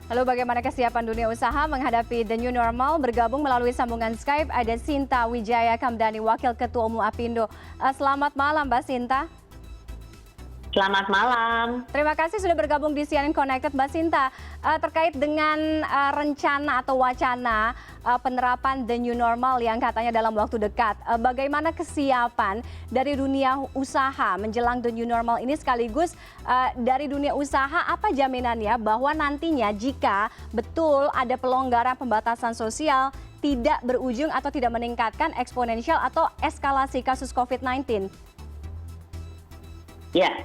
Lalu bagaimana kesiapan dunia usaha menghadapi the new normal? Bergabung melalui sambungan Skype ada Sinta Wijaya Kamdani, Wakil Ketua Umum Apindo. Selamat malam Mbak Sinta. Selamat malam. Terima kasih sudah bergabung di CNN Connected, Mbak Sinta. Terkait dengan rencana atau wacana penerapan the new normal yang katanya dalam waktu dekat, bagaimana kesiapan dari dunia usaha menjelang the new normal ini, sekaligus dari dunia usaha apa jaminannya bahwa nantinya jika betul ada pelonggaran pembatasan sosial tidak berujung atau tidak meningkatkan eksponensial atau eskalasi kasus COVID-19? Ya,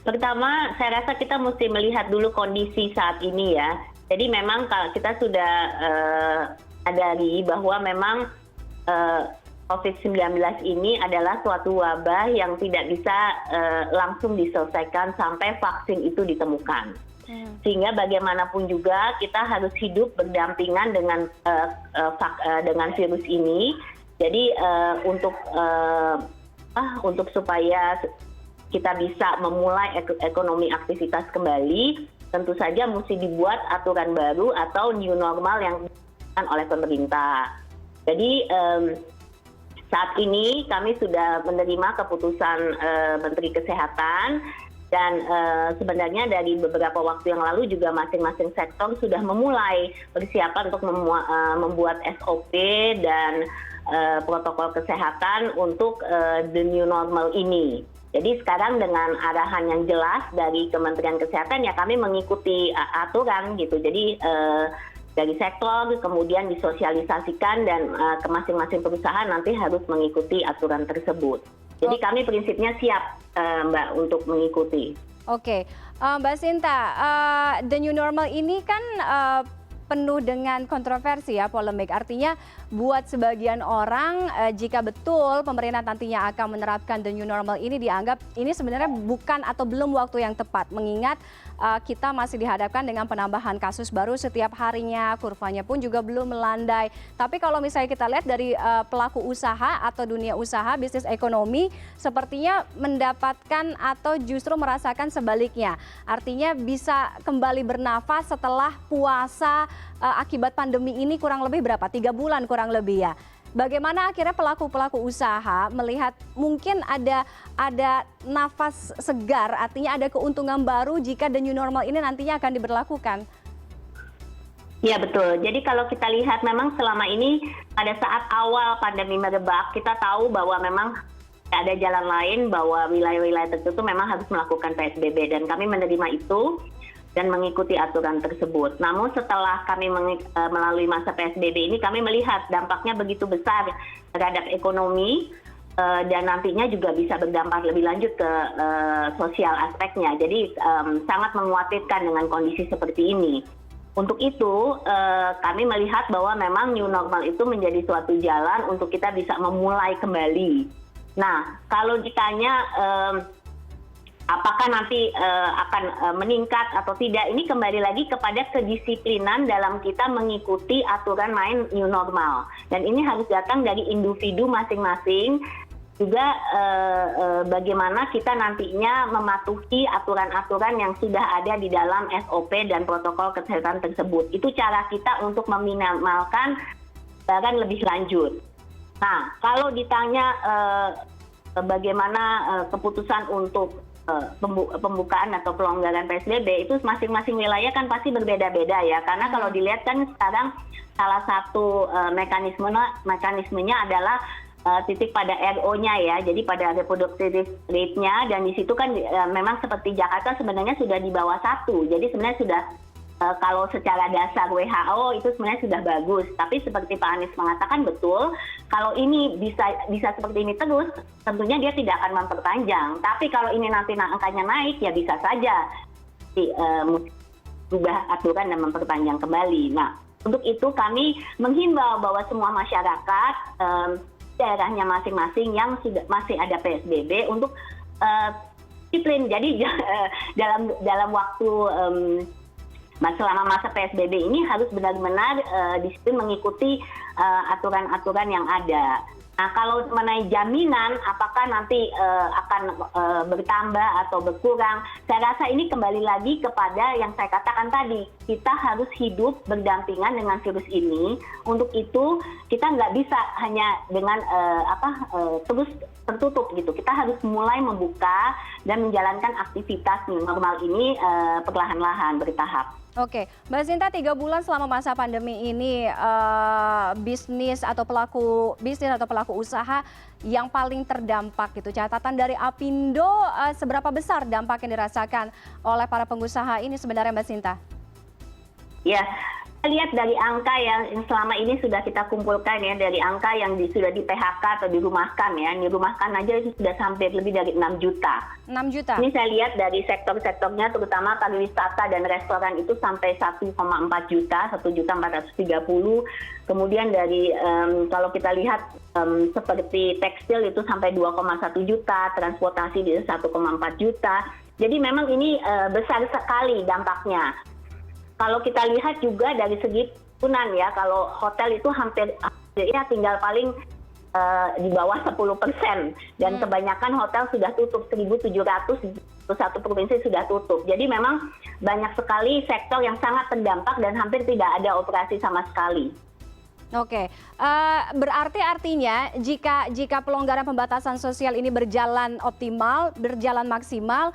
pertama saya rasa kita mesti melihat dulu kondisi saat ini ya. Jadi memang kalau kita sudah sadari bahwa memang COVID-19 ini adalah suatu wabah yang tidak bisa langsung diselesaikan sampai vaksin itu ditemukan. Sehingga bagaimanapun juga kita harus hidup berdampingan dengan virus ini. Jadi untuk supaya kita bisa memulai ekonomi aktivitas kembali, tentu saja mesti dibuat aturan baru atau new normal yang dilakukan oleh pemerintah. Jadi saat ini kami sudah menerima keputusan Menteri Kesehatan dan sebenarnya dari beberapa waktu yang lalu juga masing-masing sektor sudah memulai persiapan untuk membuat SOP dan protokol kesehatan untuk the new normal ini. Jadi sekarang dengan arahan yang jelas dari Kementerian Kesehatan ya kami mengikuti aturan gitu. Jadi dari sektor kemudian disosialisasikan dan ke masing-masing perusahaan nanti harus mengikuti aturan tersebut. Jadi kami prinsipnya siap Mbak untuk mengikuti. Oke, Mbak Sinta, the new normal ini kan penuh dengan kontroversi ya, polemik. Artinya buat sebagian orang jika betul pemerintah nantinya akan menerapkan the new normal ini, dianggap ini sebenarnya bukan atau belum waktu yang tepat, mengingat kita masih dihadapkan dengan penambahan kasus baru setiap harinya, kurvanya pun juga belum melandai. Tapi kalau misalnya kita lihat dari pelaku usaha atau dunia usaha, bisnis ekonomi, sepertinya mendapatkan atau justru merasakan sebaliknya. Artinya bisa kembali bernafas setelah puasa akibat pandemi ini kurang lebih berapa? 3 bulan kurang lebih ya. Bagaimana akhirnya pelaku-pelaku usaha melihat mungkin ada nafas segar, artinya ada keuntungan baru jika the new normal ini nantinya akan diberlakukan? Ya betul. Jadi kalau kita lihat memang selama ini pada saat awal pandemi merebak, kita tahu bahwa memang ada jalan lain, bahwa wilayah-wilayah tertentu memang harus melakukan PSBB dan kami menerima itu dan mengikuti aturan tersebut. Namun setelah kami melalui masa PSBB ini, kami melihat dampaknya begitu besar terhadap ekonomi dan nantinya juga bisa berdampak lebih lanjut ke sosial aspeknya. Jadi sangat mengkhawatirkan dengan kondisi seperti ini. Untuk itu kami melihat bahwa memang new normal itu menjadi suatu jalan untuk kita bisa memulai kembali. Nah, kalau ditanya apakah nanti akan meningkat atau tidak, ini kembali lagi kepada kedisiplinan dalam kita mengikuti aturan main new normal. Dan ini harus datang dari individu masing-masing, juga bagaimana kita nantinya mematuhi aturan-aturan yang sudah ada di dalam SOP dan protokol kesehatan tersebut. Itu cara kita untuk meminimalkan penyebaran lebih lanjut. Nah, kalau ditanya bagaimana keputusan untuk pembukaan atau pelonggaran PSBB, itu masing-masing wilayah kan pasti berbeda-beda ya, karena kalau dilihat kan sekarang salah satu mekanismenya adalah titik pada RO-nya ya, jadi pada reproductive rate-nya, dan di situ kan memang seperti Jakarta sebenarnya sudah di bawah 1, jadi sebenarnya sudah kalau secara dasar WHO itu sebenarnya sudah bagus, tapi seperti Pak Anies mengatakan betul, kalau ini bisa seperti ini terus, tentunya dia tidak akan memperpanjang. Tapi kalau ini nanti angkanya naik, ya bisa saja berubah aturan dan memperpanjang kembali. Nah, untuk itu kami menghimbau bahwa semua masyarakat daerahnya masing-masing yang masih ada PSBB untuk disiplin. Jadi dalam waktu selama masa PSBB ini harus benar-benar disiplin mengikuti aturan-aturan yang ada. Nah, kalau mengenai jaminan apakah nanti akan bertambah atau berkurang, saya rasa ini kembali lagi kepada yang saya katakan tadi, kita harus hidup berdampingan dengan virus ini. Untuk itu kita nggak bisa hanya dengan terus tertutup gitu. Kita harus mulai membuka dan menjalankan aktivitas new normal ini perlahan-lahan bertahap. Oke, Mbak Sinta, 3 bulan selama masa pandemi ini, bisnis atau pelaku usaha yang paling terdampak gitu. Catatan dari Apindo, seberapa besar dampak yang dirasakan oleh para pengusaha ini sebenarnya, Mbak Sinta? Ya, kita lihat dari angka yang selama ini sudah kita kumpulkan ya, dari angka yang sudah di PHK atau dirumahkan ya. Dirumahkan aja itu sudah sampai lebih dari 6 juta. 6 juta? Ini saya lihat dari sektor-sektornya, terutama pariwisata dan restoran itu sampai 1,4 juta, 1.430. Kemudian dari kalau kita lihat seperti tekstil itu sampai 2,1 juta, transportasi di 1,4 juta. Jadi memang ini besar sekali dampaknya. Kalau kita lihat juga dari segi penurunan ya, kalau hotel itu hampir ya tinggal paling di bawah 10%, dan kebanyakan hotel sudah tutup, 1.700 satu provinsi sudah tutup. Jadi memang banyak sekali sektor yang sangat terdampak dan hampir tidak ada operasi sama sekali. Oke, berarti artinya jika pelonggaran pembatasan sosial ini berjalan optimal, berjalan maksimal,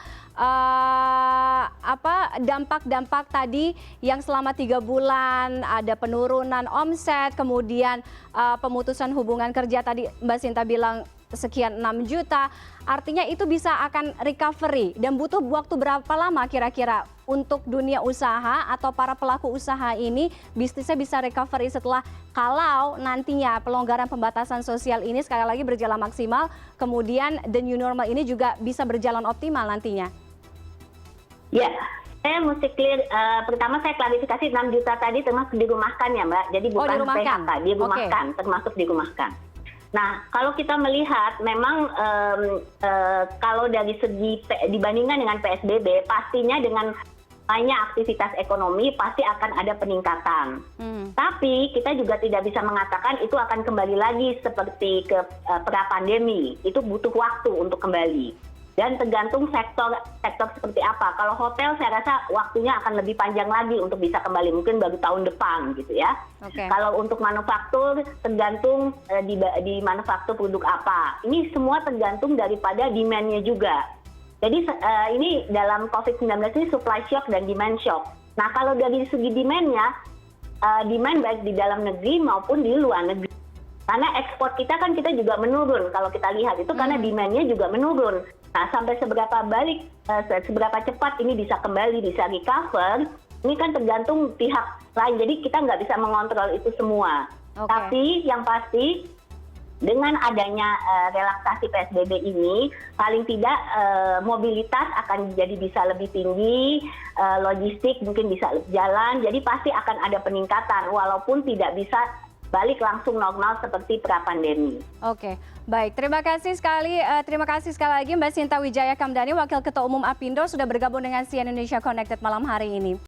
dampak-dampak tadi yang selama 3 bulan ada penurunan omset, kemudian pemutusan hubungan kerja tadi Mbak Sinta bilang sekian 6 juta, artinya itu bisa akan recovery dan butuh waktu berapa lama kira-kira untuk dunia usaha atau para pelaku usaha ini bisnisnya bisa recovery setelah kalau nantinya pelonggaran pembatasan sosial ini sekali lagi berjalan maksimal, kemudian the new normal ini juga bisa berjalan optimal nantinya? Ya, saya mesti clear, pertama saya klarifikasi 6 juta tadi termasuk dirumahkan ya Mbak, jadi bukan PHK, dirumahkan, termasuk dirumahkan. Nah, kalau kita melihat memang kalau dari segi dibandingkan dengan PSBB, pastinya dengan banyak aktivitas ekonomi pasti akan ada peningkatan. Tapi kita juga tidak bisa mengatakan itu akan kembali lagi seperti ke pra-pandemi. Itu butuh waktu untuk kembali. Dan tergantung sektor seperti apa. Kalau hotel saya rasa waktunya akan lebih panjang lagi untuk bisa kembali, mungkin baru tahun depan gitu ya. Okay. Kalau untuk manufaktur tergantung di manufaktur produk apa. Ini semua tergantung daripada demand-nya juga. Jadi ini dalam COVID-19 ini supply shock dan demand shock. Nah kalau dari segi demand-nya, demand baik di dalam negeri maupun di luar negeri. Karena ekspor kita kan kita juga menurun kalau kita lihat itu karena demand-nya juga menurun. Nah sampai seberapa cepat ini bisa kembali, bisa recover, ini kan tergantung pihak lain. Jadi kita nggak bisa mengontrol itu semua. Okay. Tapi yang pasti dengan adanya relaksasi PSBB ini, paling tidak mobilitas akan jadi bisa lebih tinggi, logistik mungkin bisa jalan, jadi pasti akan ada peningkatan walaupun tidak bisa balik langsung normal seperti pra-pandemi. Oke, baik. Terima kasih sekali lagi Mbak Sinta Wijaya Kamdani, Wakil Ketua Umum Apindo sudah bergabung dengan CNN Indonesia Connected malam hari ini.